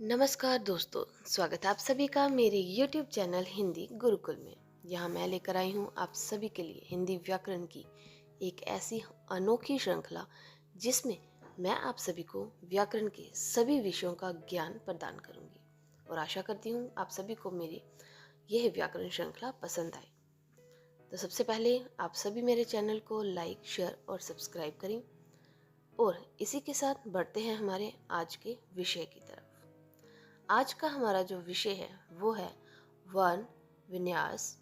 नमस्कार दोस्तों, स्वागत है आप सभी का मेरे YouTube चैनल हिंदी गुरुकुल में। यहाँ मैं लेकर आई हूँ आप सभी के लिए हिंदी व्याकरण की एक ऐसी अनोखी श्रृंखला जिसमें मैं आप सभी को व्याकरण के सभी विषयों का ज्ञान प्रदान करूँगी और आशा करती हूँ आप सभी को मेरी यह व्याकरण श्रृंखला पसंद आए। तो सबसे पहले आप सभी मेरे चैनल को लाइक, शेयर और सब्सक्राइब करें और इसी के साथ बढ़ते हैं हमारे आज के विषय की तरफ। आज का हमारा जो विषय है वो है वर्ण, विन्यास,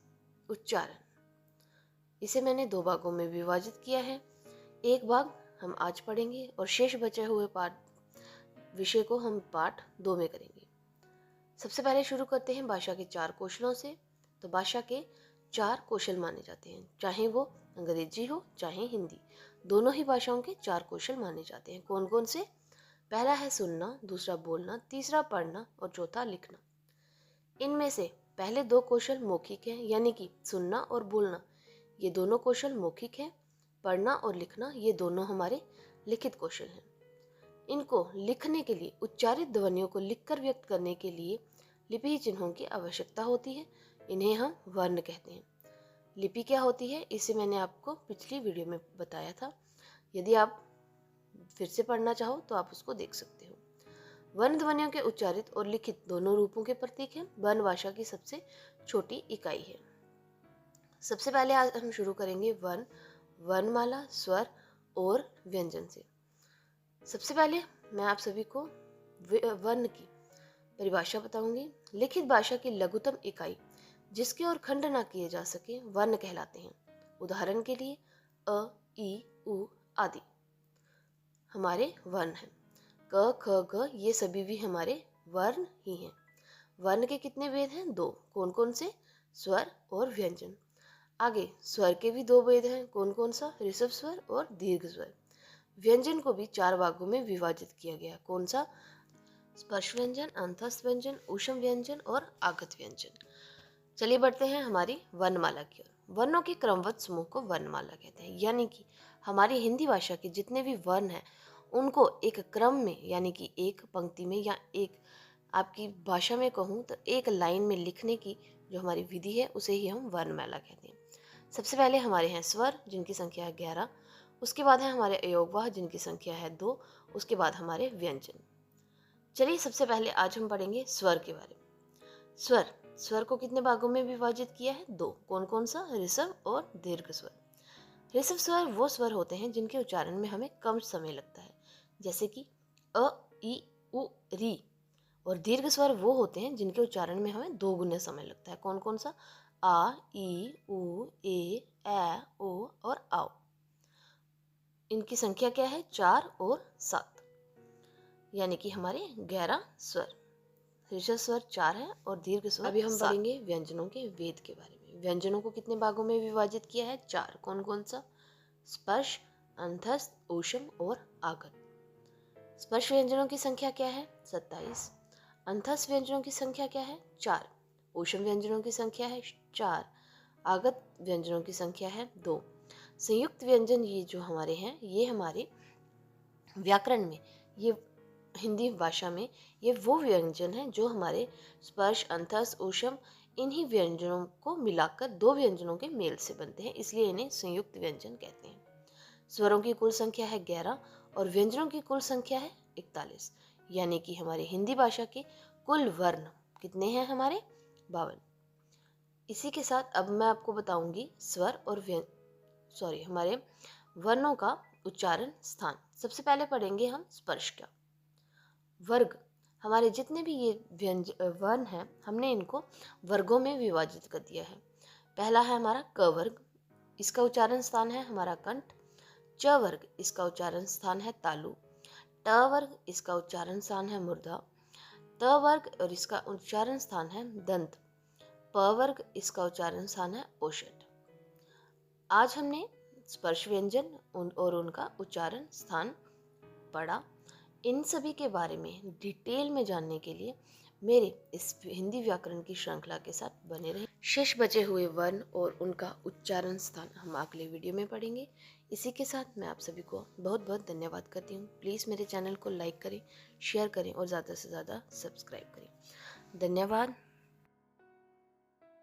उच्चारण। इसे मैंने दो भागों में विभाजित किया है। एक भाग हम आज पढ़ेंगे और शेष बचे हुए पाठ विषय को हम पाठ 2 में करेंगे। सबसे पहले शुरू करते हैं भाषा के 4 कौशलों से। तो भाषा के 4 कौशल माने जाते हैं, चाहे वो अंग्रेजी हो चाहे हिंदी, दोनों ही भाषाओं के 4 कौशल माने जाते हैं। कौन कौन से? पहला है सुनना, दूसरा बोलना, तीसरा पढ़ना और चौथा लिखना। इनमें से पहले 2 कौशल मौखिक हैं, यानी कि सुनना और बोलना, ये दोनों कौशल मौखिक हैं। पढ़ना और लिखना ये दोनों हमारे लिखित कौशल हैं। इनको लिखने के लिए उच्चारित ध्वनियों को लिखकर व्यक्त करने के लिए लिपि चिन्हों की आवश्यकता होती है। इन्हें हम वर्ण कहते हैं। लिपि क्या होती है इसे मैंने आपको पिछली वीडियो में बताया था। यदि आप फिर से पढ़ना चाहो तो आप उसको देख सकते हो। वर्ण ध्वनियों के उच्चारित और लिखित दोनों रूपों के प्रतीक हैं। वर्ण भाषा की सबसे छोटी इकाई है। सबसे पहले आज हम शुरू करेंगे वर्णमाला, स्वर और व्यंजन से। सबसे पहले मैं आप सभी को वर्ण की परिभाषा बताऊंगी। लिखित भाषा की लघुतम इकाई जिसके और खंड ना किए जा सके वर्ण कहलाते हैं। उदाहरण के लिए अ, ई, उ आदि हमारे वर्ण हैं। क, ख, ग ये सभी भी हमारे वर्ण ही हैं। वर्ण के कितने भेद हैं? 2। कौन कौन से? स्वर और व्यंजन। आगे स्वर के भी 2 भेद हैं। कौन कौन सा? ऋषभ स्वर और दीर्घ स्वर। व्यंजन को भी 4 भागों में विभाजित किया गया। कौन सा? स्पर्श व्यंजन, अंतस्थ व्यंजन, ऊष्म व्यंजन और आगत व्यंजन। चलिए बढ़ते हैं हमारी वर्णमाला की ओर। वर्णों के क्रमबद्ध समूह को वर्णमाला कहते हैं, यानी कि हमारी हिंदी भाषा के जितने भी वर्ण हैं उनको एक क्रम में, यानी कि एक पंक्ति में या एक आपकी भाषा में कहूँ तो एक लाइन में लिखने की जो हमारी विधि है उसे ही हम वर्णमाला कहते हैं। सबसे पहले हमारे हैं स्वर जिनकी संख्या है 11। उसके बाद है हमारे अयोगवाह जिनकी संख्या है 2। उसके बाद हमारे व्यंजन। चलिए सबसे पहले आज हम पढ़ेंगे स्वर के बारे में। स्वर को कितने भागों में विभाजित किया है? 2। कौन कौन सा? ऋषभ और दीर्घ स्वर। ऋषभ स्वर वो स्वर होते हैं जिनके उच्चारण में हमें कम समय लगता है, जैसे कि अ, ई, उ, री। और दीर्घ स्वर वो होते हैं जिनके उच्चारण में हमें 2 गुना समय लगता है। कौन कौन सा? आ, ई, उ, ए, ओ और आओ। इनकी संख्या क्या है? 4 और 7, यानी कि हमारे 11 स्वर। ऋषभ स्वर 4 है और दीर्घ स्वर। अभी हम पढ़ेंगे व्यंजनों के वेद के बारे में। व्यंजनों को कितने भागों में विभाजित किया है? 4। कौन कौन सा? स्पर्श, अंतस्थ, ऊष्म और आगत। स्पर्श व्यंजनों की संख्या क्या है? 27। अंतस्थ व्यंजनों की संख्या क्या है? 4। ऊष्म व्यंजनों की संख्या है 4। आगत व्यंजनों की संख्या है 2। संयुक्त व्यंजन ये जो हमारे हैं ये हमारे व्याकरण में, ये हिंदी भाषा में ये वो व्यंजन हैं जो हमारे स्पर्श, अंतस्थ, ऊष्म इन्हीं व्यंजनों को मिलाकर 2 व्यंजनों के मेल से बनते हैं, इसलिए इन्हें संयुक्त व्यंजन कहते हैं। स्वरों की कुल संख्या है 11 और व्यंजनों की कुल संख्या है 41, यानी कि हमारी हिंदी भाषा के कुल वर्ण कितने हैं? हमारे 52। इसी के साथ अब मैं आपको बताऊंगी स्वर और हमारे वर्णों का उच्चारण स्थान। सबसे पहले पढ़ेंगे हम स्पर्श का। वर्ग, हमारे जितने भी ये वर्ण हैं हमने इनको वर्गों में विभाजित कर दिया है। पहला है हमारा क वर्ग, इसका उच्चारण स्थान है हमारा कंठ। च वर्ग, इसका उच्चारण स्थान है तालु। ट वर्ग, इसका उच्चारण स्थान है मूर्धा। त वर्ग और इसका उच्चारण स्थान है दंत। प वर्ग, इसका उच्चारण स्थान है ओषध। आज हमने स्पर्श व्यंजन और उनका उच्चारण स्थान पढ़ा। इन सभी के बारे में डिटेल में जानने के लिए मेरे इस हिंदी व्याकरण की श्रृंखला के साथ बने रहें। शेष बचे हुए वर्ण और उनका उच्चारण स्थान हम अगले वीडियो में पढ़ेंगे। इसी के साथ मैं आप सभी को बहुत बहुत धन्यवाद करती हूँ। प्लीज़ मेरे चैनल को लाइक करें, शेयर करें और ज़्यादा से ज़्यादा सब्सक्राइब करें। धन्यवाद।